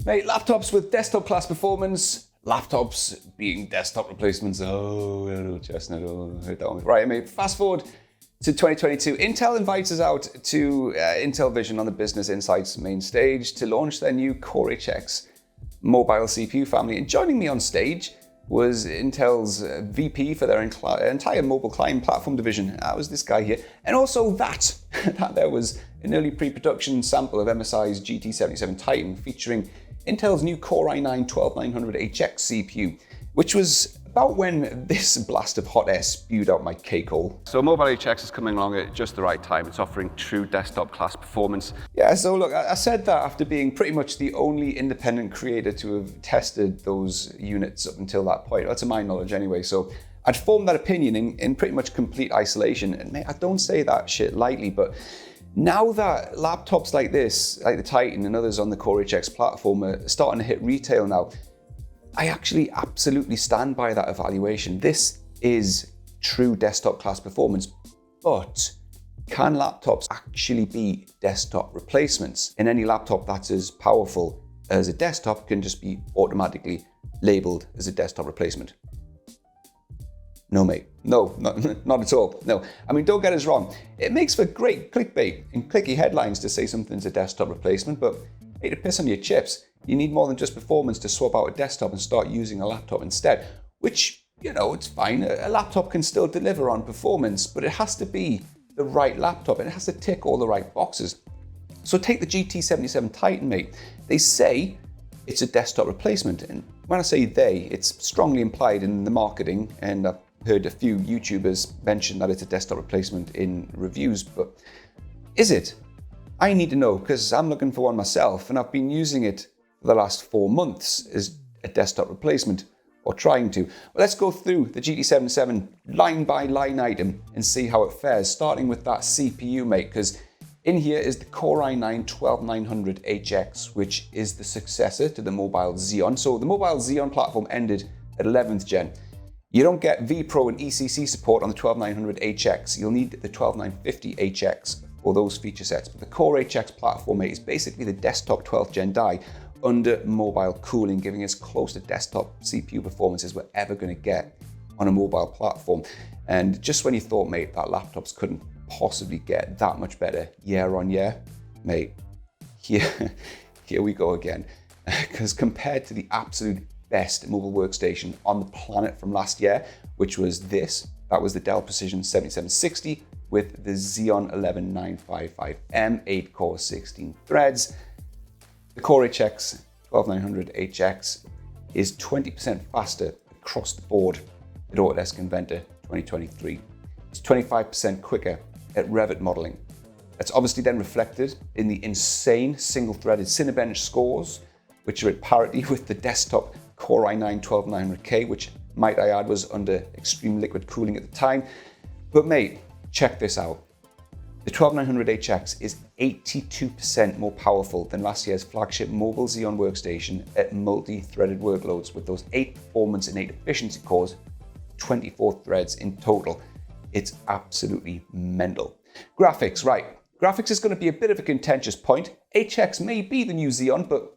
Mate, laptops with desktop class performance, laptops being desktop replacements. Oh, hello, Chestnut. Oh, I heard that one. Right, mate, fast forward to 2022. Intel invites us out to Intel Vision on the Business Insights main stage to launch their new Core HX mobile CPU family. And joining me on stage was Intel's VP for their entire mobile client platform division. That was this guy here. And also that there was an early pre-production sample of MSI's GT77 Titan featuring Intel's new Core i9-12900HX CPU, which was about when this blast of hot air spewed out my cake hole. So mobile HX is coming along at just the right time. It's offering true desktop class performance. Yeah, so look, I said that after being pretty much the only independent creator to have tested those units up until that point. Well, to my knowledge anyway. So I'd formed that opinion in pretty much complete isolation. And mate, I don't say that shit lightly, but now that laptops like this, like the Titan and others on the Core HX platform are starting to hit retail now, I actually absolutely stand by that evaluation. This is true desktop class performance, but can laptops actually be desktop replacements? And any laptop that's as powerful as a desktop can just be automatically labeled as a desktop replacement. No, mate. No, not at all. No. I mean, don't get us wrong. It makes for great clickbait and clicky headlines to say something's a desktop replacement, but hey, to piss on your chips, you need more than just performance to swap out a desktop and start using a laptop instead, which, you know, it's fine. A laptop can still deliver on performance, but it has to be the right laptop and it has to tick all the right boxes. So take the GT77 Titan, mate. They say it's a desktop replacement. And when I say they, it's strongly implied in the marketing, and I've heard a few YouTubers mention that it's a desktop replacement in reviews, but is it? I need to know, because I'm looking for one myself and I've been using it for the last 4 months as a desktop replacement, or trying to. Well, let's go through the GT77 line by line item and see how it fares, starting with that CPU, mate, because in here is the Core i9-12900HX, which is the successor to the Mobile Xeon. So the Mobile Xeon platform ended at 11th gen. You don't get vPro and ECC support on the 12900HX. You'll need the 12950HX for those feature sets. But the Core HX platform, mate, is basically the desktop 12th gen die under mobile cooling, giving us close to desktop CPU performance as we're ever going to get on a mobile platform. And just when you thought, mate, that laptops couldn't possibly get that much better year on year, mate, here we go again. Because compared to the absolute best mobile workstation on the planet from last year, which was this, that was the Dell Precision 7760 with the Xeon 11955M, 8 core, 16 threads. The Core HX 12900HX is 20% faster across the board at Autodesk Inventor 2023. It's 25% quicker at Revit modeling. That's obviously then reflected in the insane single-threaded Cinebench scores, which are at parity with the desktop Core i9-12900K, which, might I add, was under extreme liquid cooling at the time. But mate, check this out. The 12900HX is 82% more powerful than last year's flagship mobile Xeon workstation at multi-threaded workloads with those 8 performance and 8 efficiency cores, 24 threads in total. It's absolutely mental. Graphics, right. Graphics is going to be a bit of a contentious point. HX may be the new Xeon, but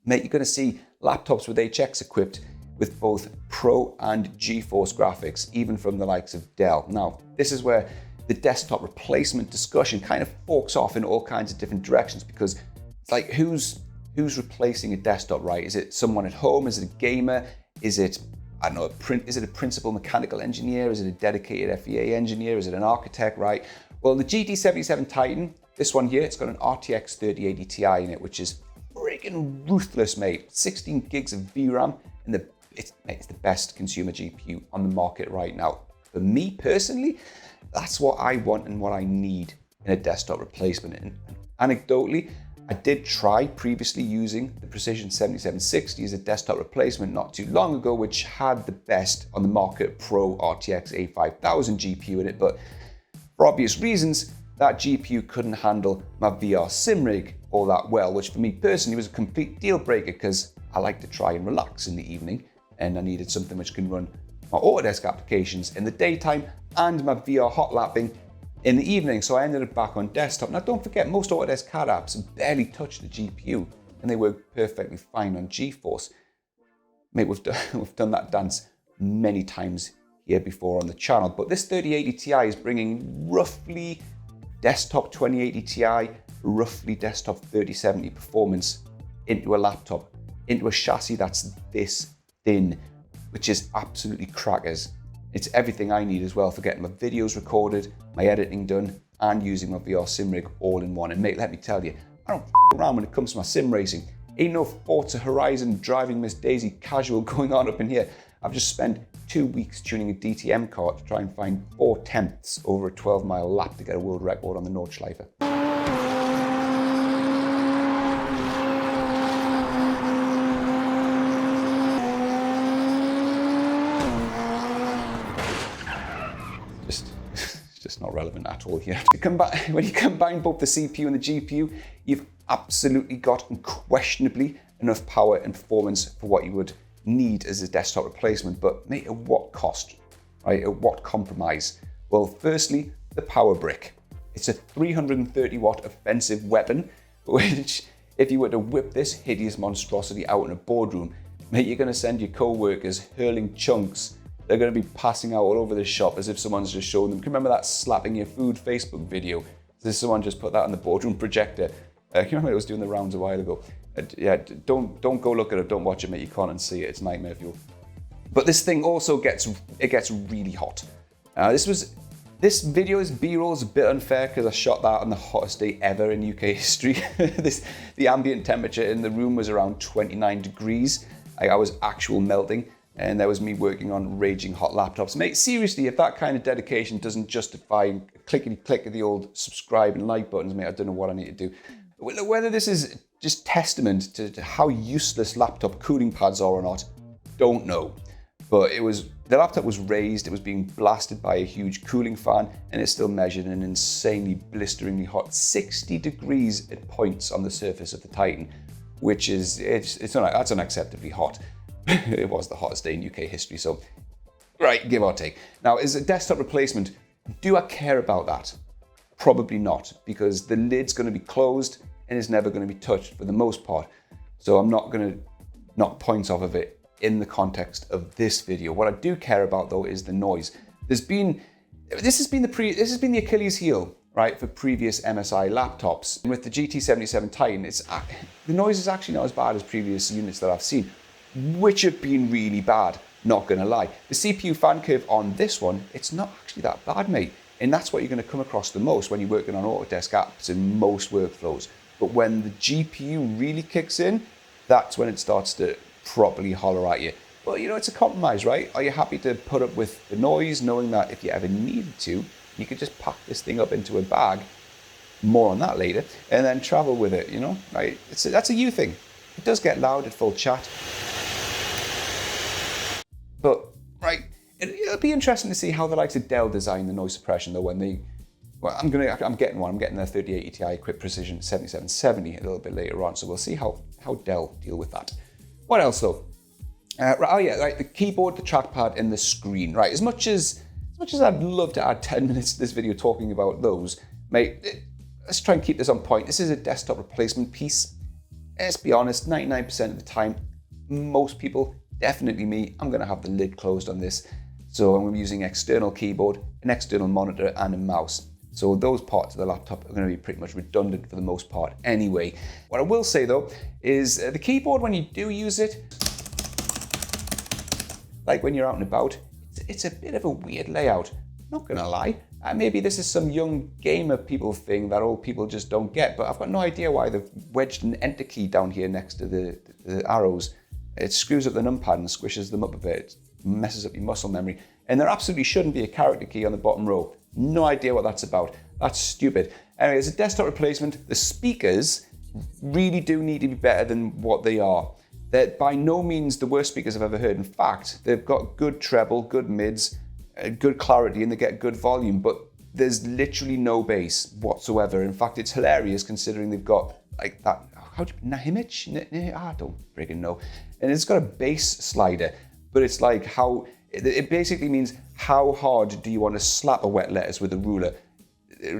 mate, you're going to see laptops with HX equipped with both Pro and GeForce graphics, even from the likes of Dell. Now, this is where the desktop replacement discussion kind of forks off in all kinds of different directions, because it's like, who's replacing a desktop, right? Is it someone at home? Is it a gamer? Is it, I don't know, is it a principal mechanical engineer? Is it a dedicated FEA engineer? Is it an architect, right? Well, the GT77 Titan, this one here, it's got an RTX 3080 Ti in it, which is freaking ruthless, mate. 16 gigs of VRAM, and it's the best consumer GPU on the market right now. For me personally, that's what I want and what I need in a desktop replacement. And anecdotally, I did try previously using the Precision 7760 as a desktop replacement not too long ago, which had the best on the market Pro RTX A5000 GPU in it, but for obvious reasons, that GPU couldn't handle my VR sim rig all that well, which for me personally was a complete deal breaker, because I like to try and relax in the evening, and I needed something which can run my Autodesk applications in the daytime and my VR hot lapping in the evening. So I ended up back on desktop. Now don't forget, most Autodesk CAD apps barely touch the GPU. and they work perfectly fine on GeForce. Mate, we've done that dance many times here before on the channel, but this 3080 Ti is bringing roughly desktop 2080 Ti, roughly desktop 3070 performance into a laptop, into a chassis that's this thin, which is absolutely crackers. It's everything I need as well for getting my videos recorded, my editing done, and using my VR sim rig all in one. And mate, let me tell you, I don't around when it comes to my sim racing. Ain't no Forza Horizon driving Miss Daisy casual going on up in here. I've just spent 2 weeks tuning a DTM car to try and find 4/10ths over a 12-mile lap to get a world record on the Nordschleife. It's just not relevant at all here. When you combine both the CPU and the GPU, you've absolutely got unquestionably enough power and performance for what you would need as a desktop replacement, but mate, at what cost, right? At what compromise? Well, firstly, the power brick. It's a 330 watt offensive weapon, which if you were to whip this hideous monstrosity out in a boardroom, mate, you're gonna send your co-workers hurling chunks. They're gonna be passing out all over the shop as if someone's just shown them. Can you remember that slapping your food Facebook video? Someone just put that on the boardroom projector. Can you remember it was doing the rounds a while ago? Yeah, don't go look at it, don't watch it, mate, you can't unsee it, it's nightmare fuel. But this thing also gets really hot. This video's B-roll is a bit unfair because I shot that on the hottest day ever in UK history. The ambient temperature in the room was around 29 degrees. I was actual melting, and that was me working on raging hot laptops. Mate, seriously, if that kind of dedication doesn't justify clickety-click of the old subscribe and like buttons, mate, I don't know what I need to do. Whether this is just testament to how useless laptop cooling pads are or not, don't know. But the laptop was raised, it was being blasted by a huge cooling fan, and it still measured an insanely blisteringly hot 60 degrees at points on the surface of the Titan, which is, that's unacceptably hot. It was the hottest day in UK history, so right, give or take. Now, as a desktop replacement, do I care about that? Probably not, because the lid's going to be closed and it's never going to be touched for the most part. So I'm not going to knock points off of it in the context of this video. What I do care about though is the noise. This has been the Achilles heel, right, for previous MSI laptops. And with the GT77 Titan, the noise is actually not as bad as previous units that I've seen, which have been really bad, not gonna lie. The CPU fan curve on this one, it's not actually that bad, mate. And that's what you're gonna come across the most when you're working on Autodesk apps in most workflows. But when the GPU really kicks in, that's when it starts to properly holler at you. Well, you know, it's a compromise, right? Are you happy to put up with the noise, knowing that if you ever needed to, you could just pack this thing up into a bag, more on that later, and then travel with it, you know, right? That's a you thing. It does get loud at full chat. But, right, it'll be interesting to see how the likes of Dell design the noise suppression though when they, well, I'm getting their 3080 Ti equipped Precision 7770 a little bit later on, so we'll see how Dell deal with that. What else though? The keyboard, the trackpad, and the screen. Right, as much as I'd love to add 10 minutes to this video talking about those, mate, let's try and keep this on point. This is a desktop replacement piece. Let's be honest, 99% of the time, most people, definitely me, I'm gonna have the lid closed on this. So I'm gonna be using external keyboard, an external monitor, and a mouse. So those parts of the laptop are going to be pretty much redundant for the most part anyway. What I will say though is the keyboard, when you do use it, like when you're out and about, it's a bit of a weird layout. Not gonna lie. Maybe this is some young gamer people thing that old people just don't get, but I've got no idea why they've wedged an enter key down here next to the arrows. It screws up the numpad and squishes them up a bit. It messes up your muscle memory. And there absolutely shouldn't be a character key on the bottom row. No idea what that's about. That's stupid. Anyway, as a desktop replacement, the speakers really do need to be better than what they are. They're by no means the worst speakers I've ever heard. In fact, they've got good treble, good mids, good clarity, and they get good volume, but there's literally no bass whatsoever. In fact, it's hilarious considering they've got like that, Nahimich? I don't friggin' know. And it's got a bass slider, but it's like it basically means how hard do you want to slap a wet lettuce with a ruler?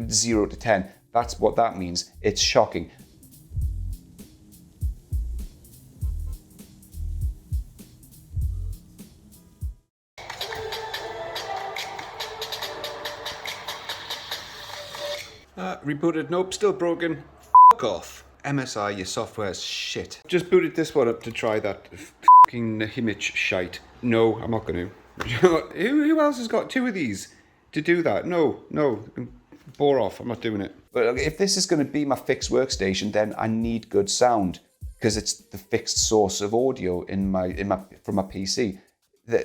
0 to 10. That's what that means. It's shocking. rebooted. Nope, still broken. Fuck off. MSI, your software's shit. Just booted this one up to try that fucking image shite. No, I'm not going to. Who else has got 2 of these to do that? No, bore off. I'm not doing it. But if this is going to be my fixed workstation, then I need good sound because it's the fixed source of audio from my PC.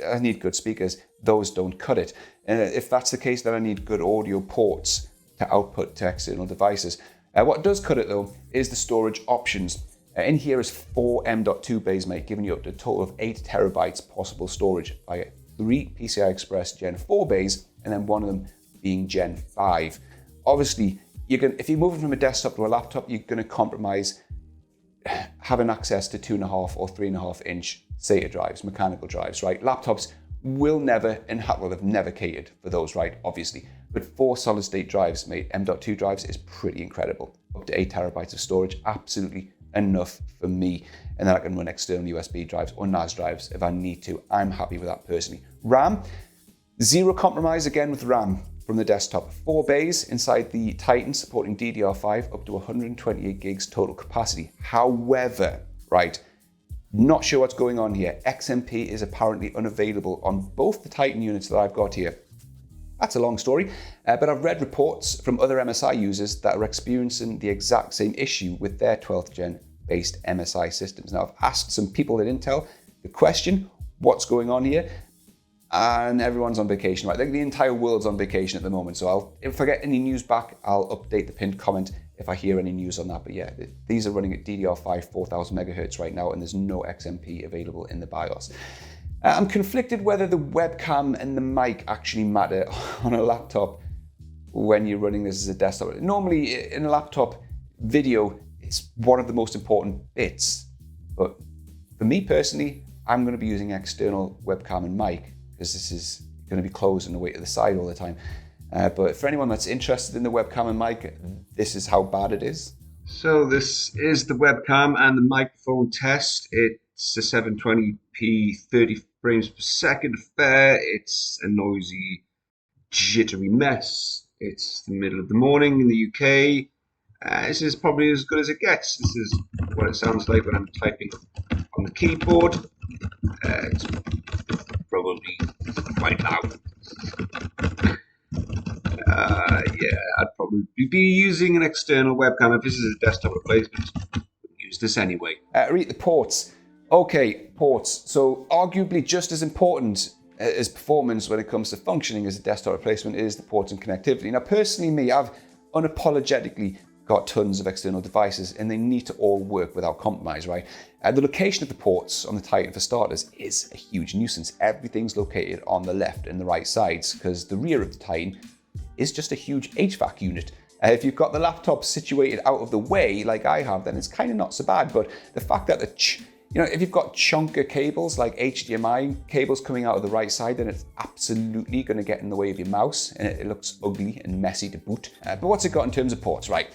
I need good speakers. Those don't cut it. And if that's the case, then I need good audio ports to output to external devices. What does cut it though is the storage options. In here is 4 M.2 bays, mate, giving you up to a total of 8 terabytes possible storage via 3 PCI Express Gen 4 bays, and then one of them being Gen 5. Obviously, if you're moving from a desktop to a laptop, you're going to compromise having access to 2.5 or 3.5 inch SATA drives, mechanical drives, right? Laptops will never, and will have never catered for those, right? Obviously. But 4 solid state drives, mate, M.2 drives is pretty incredible. Up to 8 terabytes of storage, absolutely enough for me. And then I can run external USB drives or NAS drives if I need to. I'm happy with that personally. RAM, zero compromise again with RAM from the desktop. 4 bays inside the Titan supporting DDR5 up to 128 gigs total capacity. However, right, not sure what's going on here. XMP is apparently unavailable on both the Titan units that I've got here. That's a long story, but I've read reports from other MSI users that are experiencing the exact same issue with their 12th gen based MSI systems. Now, I've asked some people at Intel the question, what's going on here? And everyone's on vacation, right? The entire world's on vacation at the moment. So if I get any news back, I'll update the pinned comment if I hear any news on that. But yeah, these are running at DDR5 4000 megahertz right now, and there's no XMP available in the BIOS. I'm conflicted whether the webcam and the mic actually matter on a laptop when you're running this as a desktop. Normally in a laptop video, it's one of the most important bits. But for me personally, I'm going to be using external webcam and mic because this is going to be closed and away to the side all the time. But for anyone that's interested in the webcam and mic, this is how bad it is. So this is the webcam and the microphone test. It's a 720p 30 frames per second affair. It's a noisy, jittery mess. It's the middle of the morning in the UK. This is probably as good as it gets. This is what it sounds like when I'm typing on the keyboard. It's probably quite loud. Yeah, I'd probably be using an external webcam if this is a desktop replacement. I'd use this anyway. Read the ports. Okay, ports. So arguably just as important as performance when it comes to functioning as a desktop replacement is the ports and connectivity. Now, personally, me, I've unapologetically got tons of external devices and they need to all work without compromise, right? The location of the ports on the Titan, for starters, is a huge nuisance. Everything's located on the left and the right sides because the rear of the Titan is just a huge HVAC unit. If you've got the laptop situated out of the way, like I have, then it's kind of not so bad. But the fact that if you've got chunker cables like HDMI cables coming out of the right side, then it's absolutely going to get in the way of your mouse, and it looks ugly and messy to boot. But what's it got in terms of ports, right?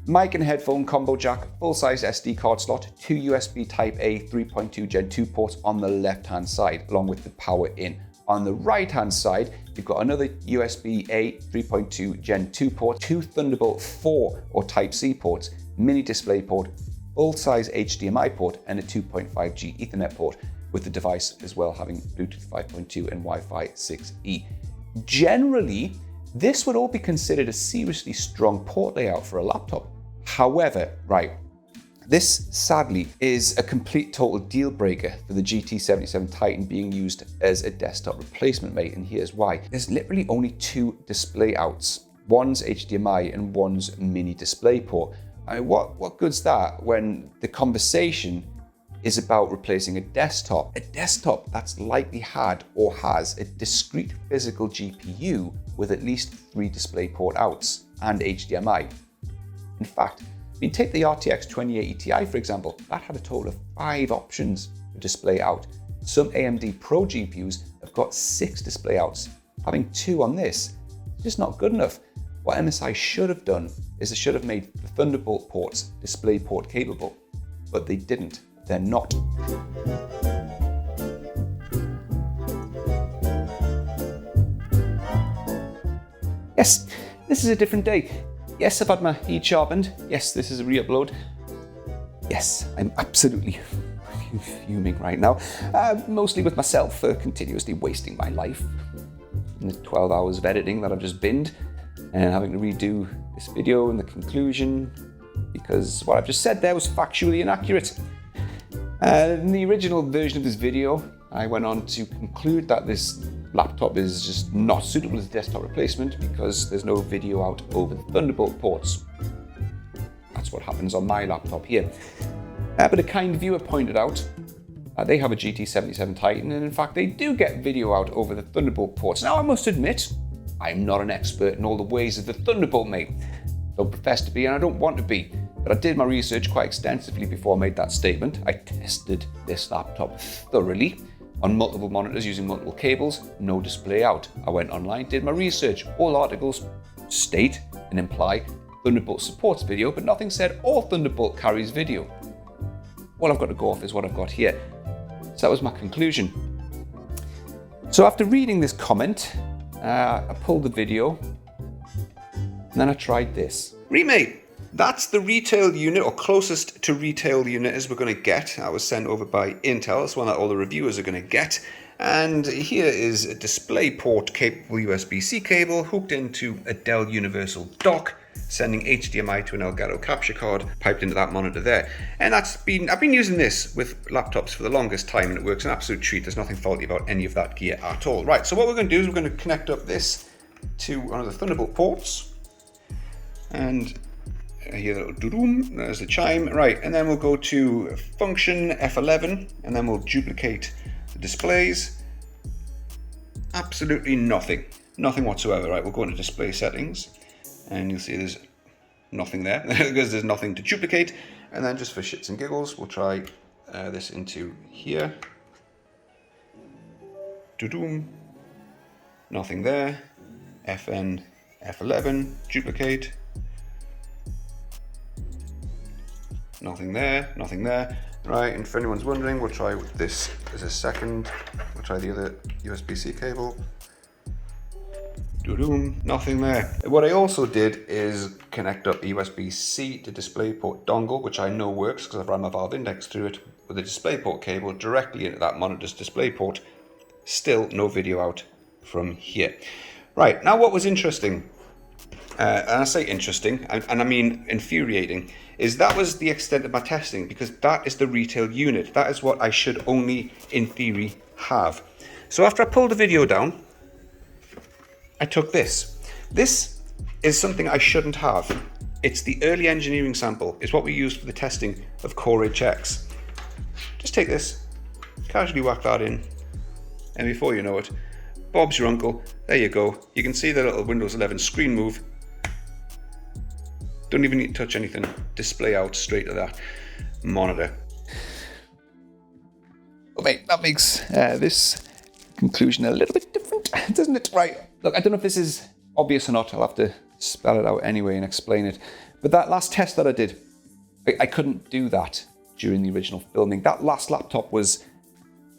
Mic and headphone combo jack, full-size SD card slot, 2 USB Type-A 3.2 Gen 2 ports on the left-hand side, along with the power in. On the right-hand side, you've got another USB-A 3.2 Gen 2 port, 2 Thunderbolt 4 or Type-C ports, mini display port, full-size HDMI port, and a 2.5G Ethernet port, with the device as well having Bluetooth 5.2 and Wi-Fi 6E. Generally, this would all be considered a seriously strong port layout for a laptop. However, right, this sadly is a complete total deal breaker for the GT77 Titan being used as a desktop replacement, mate, and here's why. There's literally only 2 display outs. One's HDMI and one's mini display port. I mean, what good's that when the conversation is about replacing a desktop that's likely had or has a discrete physical GPU with at least 3 DisplayPort outs and HDMI. In fact, take the RTX 2080 Ti, for example. That had a total of 5 options for display out. Some AMD Pro GPUs have got 6 display outs. Having 2 on this is just not good enough. What MSI should have done is they should have made the Thunderbolt ports DisplayPort capable, but they didn't. They're not. Yes, this is a different day. Yes, I've had my heat sharpened. Yes, this is a re-upload. Yes, I'm absolutely fuming right now. Mostly with myself for continuously wasting my life in the 12 hours of editing that I've just binned and having to redo this video and the conclusion because what I've just said there was factually inaccurate. In the original version of this video, I went on to conclude that this laptop is just not suitable as a desktop replacement because there's no video out over the Thunderbolt ports. That's what happens on my laptop here. But a kind viewer pointed out they have a GT77 Titan, and in fact they do get video out over the Thunderbolt ports. Now I must admit, I'm not an expert in all the ways of the Thunderbolt, mate. Don't profess to be, and I don't want to be. But I did my research quite extensively before I made that statement. I tested this laptop thoroughly on multiple monitors using multiple cables, no display out. I went online, did my research. All articles state and imply Thunderbolt supports video, but nothing said all Thunderbolt carries video. All I've got to go off is what I've got here. So that was my conclusion. So after reading this comment, I pulled the video, and then I tried this. Remate, that's the retail unit, or closest to retail unit as we're going to get. That was sent over by Intel. It's one that all the reviewers are going to get. And here is a DisplayPort capable USB-C cable hooked into a Dell Universal dock, sending HDMI to an Elgato capture card piped into that monitor there. And I've been using this with laptops for the longest time, and it works an absolute treat. There's nothing faulty about any of that gear at all. Right, so what we're going to do is we're going to connect up this to one of the Thunderbolt ports. And I hear the little doo-doom, there's the chime. Right, and then we'll go to function F11, and then we'll duplicate the displays. Absolutely nothing whatsoever. Right, we'll go into display settings, and you'll see there's nothing there because there's nothing to duplicate. And then just for shits and giggles, we'll try this into here. Doo-doom, nothing there. FN F11, duplicate. Nothing there, nothing there. Right, and if anyone's wondering, we'll try this as a second. We'll try the other USB-C cable. Doo-doom, nothing there. What I also did is connect up the USB-C to DisplayPort dongle, which I know works because I've run my Valve Index through it, with the DisplayPort cable directly into that monitor's DisplayPort. Still no video out from here. Right, now what was interesting, and I say interesting, and I mean infuriating, is that was the extent of my testing, because that is the retail unit. That is what I should only, in theory, have. So after I pulled the video down, I took this. This is something I shouldn't have. It's the early engineering sample. It's what we used for the testing of Core HX. Just take this, casually whack that in, and before you know it, Bob's your uncle. There you go. You can see the little Windows 11 screen move. Don't even need to touch anything. Display out straight to that monitor. Oh mate, that makes this conclusion a little bit different, doesn't it? Right, look, I don't know if this is obvious or not. I'll have to spell it out anyway and explain it. But that last test that I did, I couldn't do that during the original filming. That last laptop was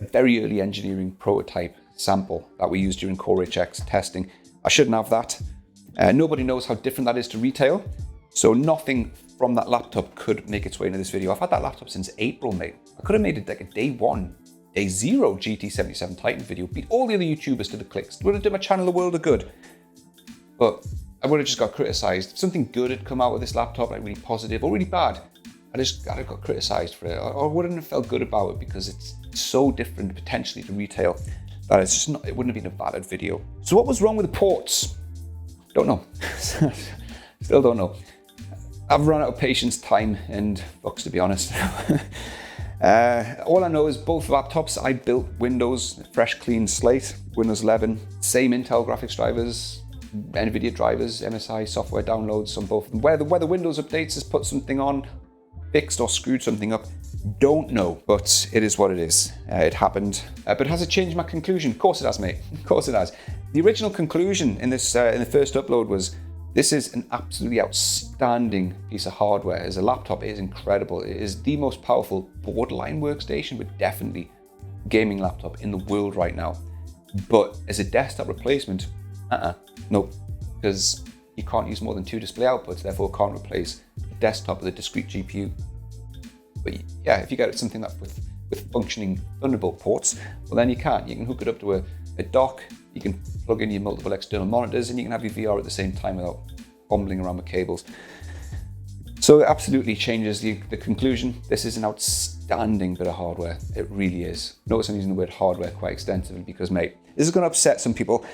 a very early engineering prototype sample that we used during Core HX testing. I shouldn't have that. Nobody knows how different that is to retail. So nothing from that laptop could make its way into this video. I've had that laptop since April, mate. I could have made it like a day 0 GT77 Titan video, beat all the other YouTubers to the clicks. Would have done my channel a world of good. But I would have just got criticised. If something good had come out of this laptop, like really positive or really bad, I got criticised for it. Or wouldn't have felt good about it because it's so different potentially to retail that it's just not, it wouldn't have been a valid video. So what was wrong with the ports? Don't know. Still don't know. I've run out of patience, time, and books, to be honest. All I know is both laptops, I built Windows, fresh, clean slate, Windows 11, same Intel graphics drivers, Nvidia drivers, MSI software downloads on both of them. Whether Windows updates has put something on, fixed or screwed something up, don't know, but it is what it is. It happened. But has it changed my conclusion? Of course it has, mate. Of course it has. The original conclusion in this in the first upload was, this is an absolutely outstanding piece of hardware. As a laptop, it is incredible. It is the most powerful borderline workstation, but definitely gaming laptop in the world right now. But as a desktop replacement, nope. Because you can't use more than 2 display outputs, therefore can't replace the desktop with a discrete GPU. But yeah, if you get something that with functioning Thunderbolt ports, well then you can. You can hook it up to a dock, you can plug in your multiple external monitors, and you can have your VR at the same time without fumbling around with cables. So it absolutely changes the conclusion. This is an outstanding bit of hardware. It really is. Notice I'm using the word hardware quite extensively because, mate, this is going to upset some people,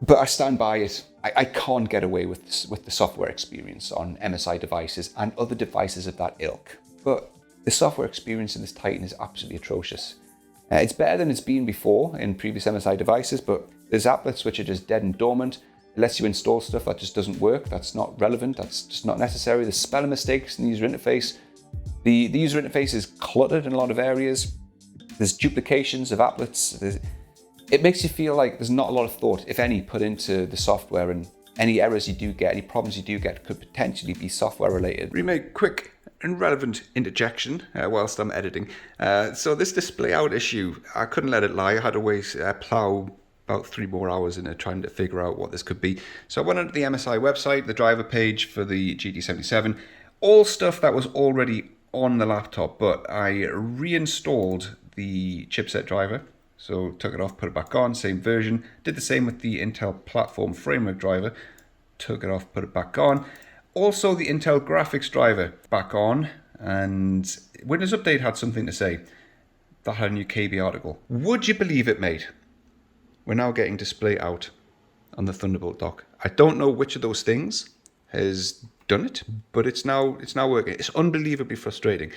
but I stand by it. I can't get away with the software experience on MSI devices and other devices of that ilk. But the software experience in this Titan is absolutely atrocious. It's better than it's been before in previous MSI devices, but there's applets which are just dead and dormant. It lets you install stuff that just doesn't work, that's not relevant, that's just not necessary. There's spelling mistakes in the user interface. The user interface is cluttered in a lot of areas. There's duplications of applets. It makes you feel like there's not a lot of thought, if any, put into the software, and any errors you do get, any problems you do get could potentially be software related. We make quick and relevant interjection whilst I'm editing. So this display out issue, I couldn't let it lie. I had to plow about 3 more hours into trying to figure out what this could be. So I went onto the MSI website, the driver page for the GT77, all stuff that was already on the laptop, but I reinstalled the chipset driver. So took it off, put it back on, same version. Did the same with the Intel platform framework driver. Took it off, put it back on. Also the Intel graphics driver back on, and Windows Update had something to say. That had a new KB article. Would you believe it, mate? We're now getting display out on the Thunderbolt dock. I don't know which of those things has done it, but it's now working. It's unbelievably frustrating.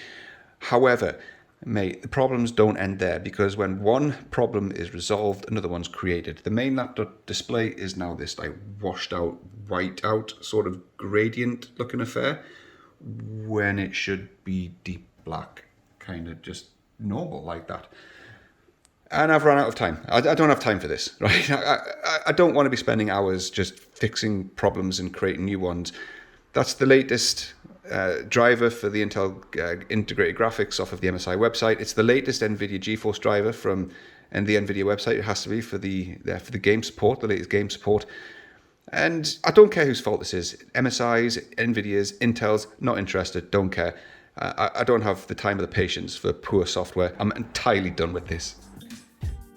However, mate, the problems don't end there, because when one problem is resolved, another one's created. The main laptop display is now this like washed out, white out sort of gradient looking affair, when it should be deep black, kind of just normal like that. And I've run out of time. I don't have time for this, right? I don't want to be spending hours just fixing problems and creating new ones. That's the latest driver for the Intel integrated graphics off of the MSI website. It's the latest Nvidia GeForce driver from the Nvidia website. It has to be for the game support, the latest game support. And I don't care whose fault this is. MSI's, Nvidia's, Intel's, not interested, don't care. I don't have the time or the patience for poor software. I'm entirely done with this.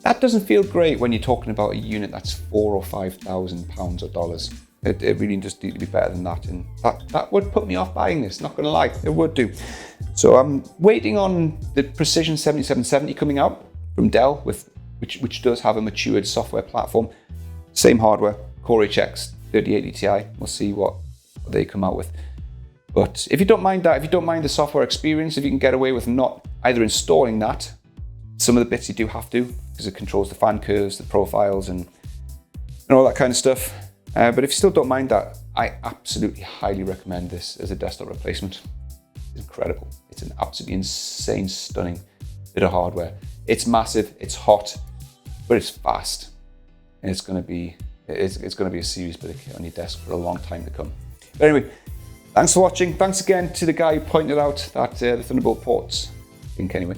That doesn't feel great when you're talking about a unit that's £4,000 or £5,000 or dollars. It really just needs to be better than that, and that would put me off buying this, not gonna lie, it would do. So I'm waiting on the Precision 7770 coming out from Dell, which does have a matured software platform. Same hardware, Core HX 3080 Ti. We'll see what they come out with. But if you don't mind that, if you don't mind the software experience, if you can get away with not either installing that, some of the bits you do have to, because it controls the fan curves, the profiles, and all that kind of stuff. But if you still don't mind that, I absolutely highly recommend this as a desktop replacement. It's incredible. It's an absolutely insane, stunning bit of hardware. It's massive, it's hot, but it's fast. And it's going to be a serious bit of kit on your desk for a long time to come. But anyway, thanks for watching. Thanks again to the guy who pointed out that the Thunderbolt ports, I think anyway,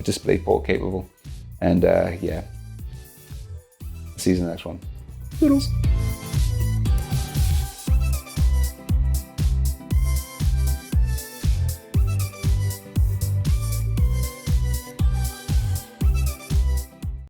display port capable. And yeah, see you in the next one. Toodles.